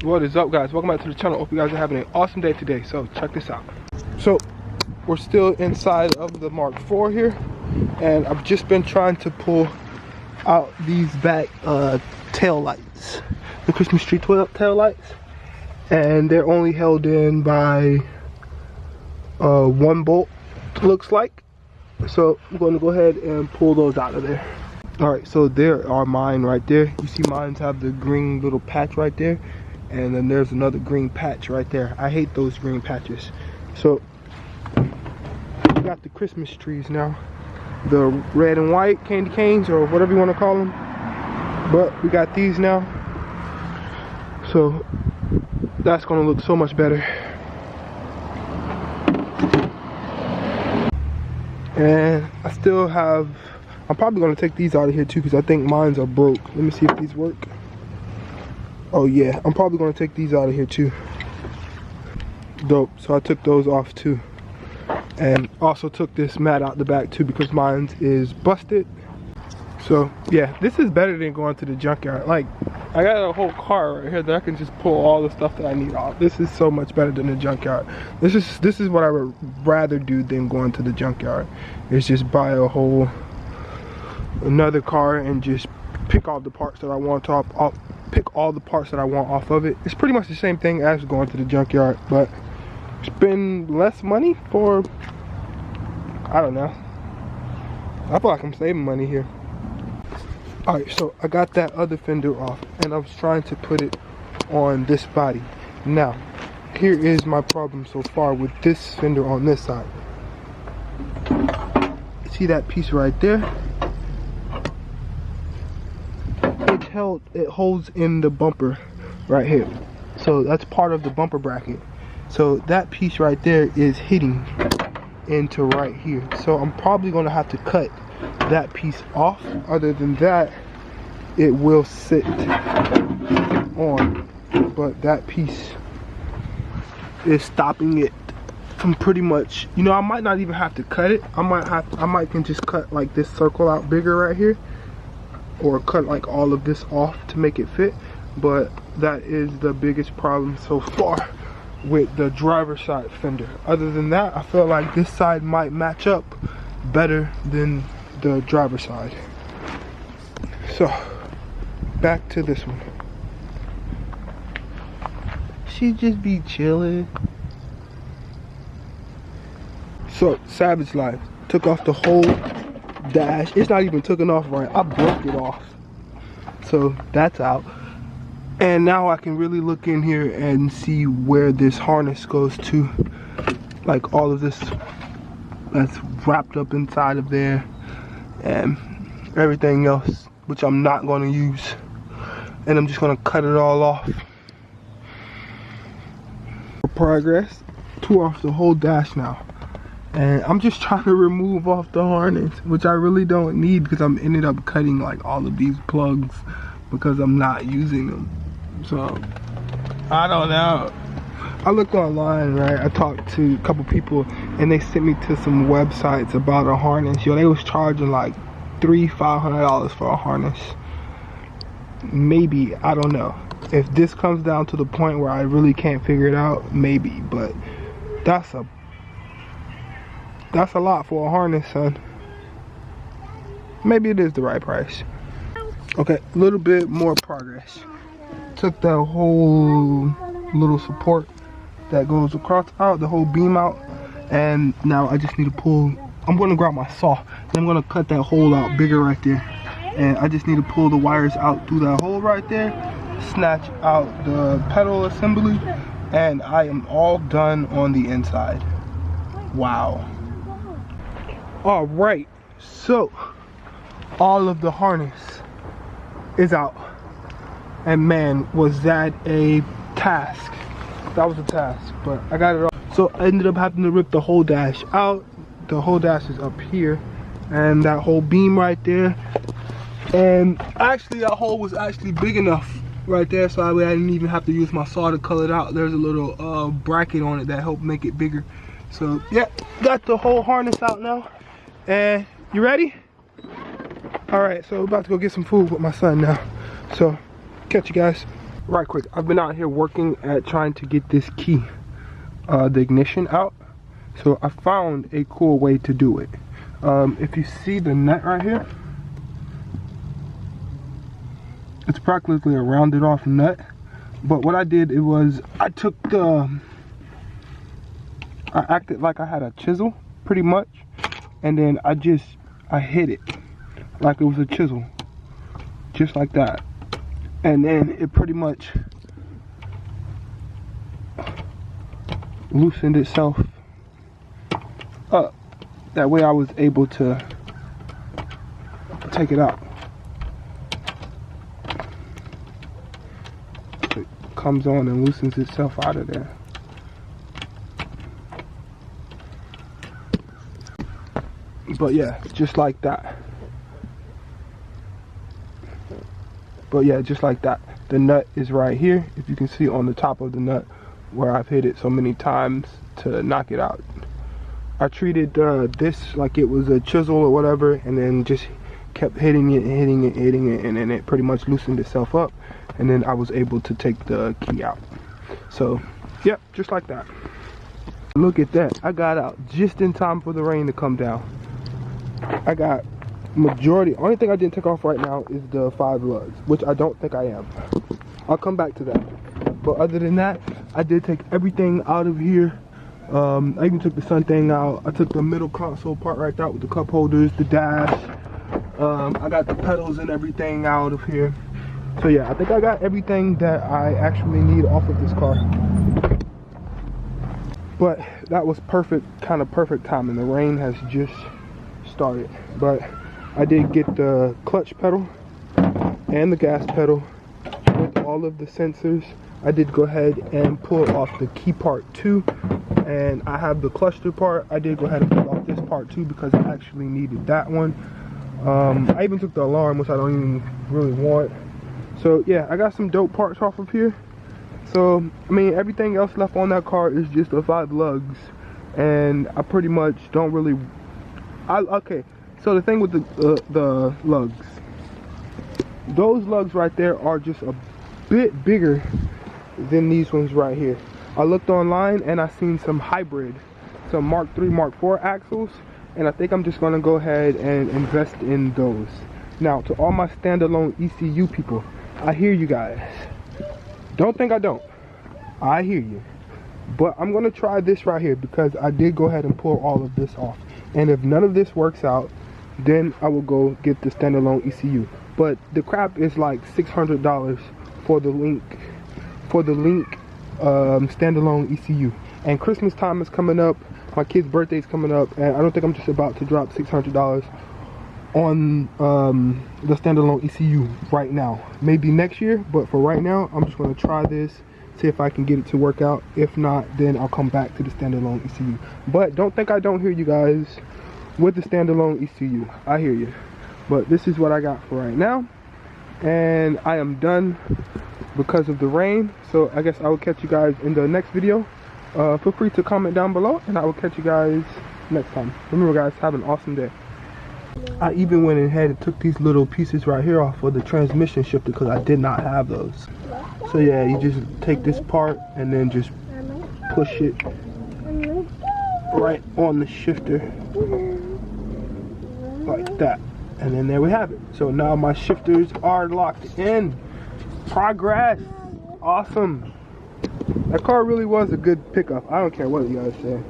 What is up, guys? Welcome back to the channel. Hope you guys are having an awesome day today. So check this out. So we're still inside of the Mark IV here, and I've just been trying to pull out these back tail lights, the Christmas tree tail lights, and they're only held in by one bolt, looks like. So I'm going to go ahead and pull those out of there. Alright, so there are mine right there. You see mine have the green little patch right there, and then there's another green patch right there. I hate those green patches. So we got the Christmas trees now, the red and white candy canes, or whatever you want to call them, but we got these now, so that's going to look so much better. And I still have, I'm probably going to take these out of here too, because I think mines are broke. Let me see if these work. Oh yeah, I'm probably going to take these out of here too. Dope. So I took those off too, and also took this mat out the back too, because mine is busted. So yeah, this is better than going to the junkyard. Like, I got a whole car right here that I can just pull all the stuff that I need off. This is so much better than the junkyard. This is what I would rather do than going to the junkyard. Is just buy another car and just pick all the parts that I want off. Pick all the parts that I want off of it. It's pretty much the same thing as going to the junkyard, but spend less money for, I don't know. I feel like I'm saving money here. Alright, so I got that other fender off, and I was trying to put it on this body. Now, here is my problem so far with this fender on this side. See that piece right there? It holds in the bumper right here, so that's part of the bumper bracket. So that piece right there is hitting into right here, so I'm probably going to have to cut that piece off. Other than that, it will sit on, but that piece is stopping it from pretty much, you know, I might not even have to cut it. I might can just cut like this circle out bigger right here, or cut like all of this off to make it fit. But that is the biggest problem so far with the driver's side fender. Other than that, I feel like this side might match up better than the driver's side. So back to this one. She just be chilling. So Savage Life took off the whole dash. It's not even taken off right. I broke it off, so that's out. And now I can really look in here and see where this harness goes to, like all of this that's wrapped up inside of there, and everything else, which I'm not going to use, and I'm just going to cut it all off. Progress, tore off the whole dash now. And I'm just trying to remove off the harness, which I really don't need, because I'm ended up cutting like all of these plugs because I'm not using them. So I don't know. I looked online, right? I talked to a couple people, and they sent me to some websites about a harness. Yo, they was charging like $500 for a harness. Maybe, I don't know. If this comes down to the point where I really can't figure it out, maybe. But that's a lot for a harness, son. Maybe it is the right price. Okay, a little bit more progress. Took that whole little support that goes across out, the whole beam out, and now I just need to pull. I'm going to grab my saw, and I'm going to cut that hole out bigger right there, and I just need to pull the wires out through that hole right there, snatch out the pedal assembly, and I am all done on the inside. Wow. All right, so all of the harness is out, and man, was that a task. That was a task, but I got it all. So I ended up having to rip the whole dash out. The whole dash is up here, and that whole beam right there, and actually that hole was actually big enough right there, so I didn't even have to use my saw to cut it out. There's a little bracket on it that helped make it bigger. So yeah, got the whole harness out now. And you ready? All right, so we're about to go get some food with my son now. So catch you guys. right quick, I've been out here working at trying to get this key, the ignition out. So I found a cool way to do it. If you see the nut right here, it's practically a rounded off nut. But what I did, it was I took I acted like I had a chisel pretty much, and then I hit it like it was a chisel, just like that, and then it pretty much loosened itself up. That way I was able to take it out. It comes on and loosens itself out of there. But yeah, just like that. But yeah, just like that. The nut is right here. If you can see on the top of the nut where I've hit it so many times to knock it out. I treated this like it was a chisel or whatever, and then just kept hitting it, and then it pretty much loosened itself up, and then I was able to take the key out. So, yep, just like that. Look at that. I got out just in time for the rain to come down. I got majority. Only thing I didn't take off right now is the 5 lugs, which I don't think I am. I'll come back to that. But other than that, I did take everything out of here. I even took the sun thing out. I took the middle console part right out with the cup holders, the dash. I got the pedals and everything out of here. So yeah, I think I got everything that I actually need off of this car. But that was perfect, kind of perfect timing. The rain has just started. But I did get the clutch pedal and the gas pedal with all of the sensors. I did go ahead and pull off the key part too, and I have the cluster part. I did go ahead and pull off this part too because I actually needed that one. I even took the alarm, which I don't even really want. So yeah, I got some dope parts off of here. So I mean, everything else left on that car is just the 5 lugs, and I pretty much don't really. Okay, so the thing with the lugs, those lugs right there are just a bit bigger than these ones right here. I looked online and I seen some hybrid, some Mark III, Mark IV axles, and I think I'm just gonna go ahead and invest in those. Now, to all my standalone ECU people, I hear you guys. Don't think I don't. I hear you. But I'm gonna try this right here because I did go ahead and pull all of this off. And if none of this works out, then I will go get the standalone ECU. But the crap is like $600 for the Link standalone ECU, and Christmas time is coming up, my kid's birthday is coming up, and I don't think I'm just about to drop $600 on the standalone ECU right now. Maybe next year, but for right now I'm just going to try this, see if I can get it to work out. If not, then I'll come back to the standalone ECU. But don't think I don't hear you guys with the standalone ECU. I hear you. But this is what I got for right now, and I am done because of the rain. So I guess I will catch you guys in the next video. Feel free to comment down below, and I will catch you guys next time. Remember guys, have an awesome day. I even went ahead and took these little pieces right here off of the transmission shifter because I did not have those. So yeah, you just take this part and then just push it right on the shifter like that, and then there we have it. So now my shifters are locked in. Progress. Awesome. That car really was a good pickup. I don't care what you guys say.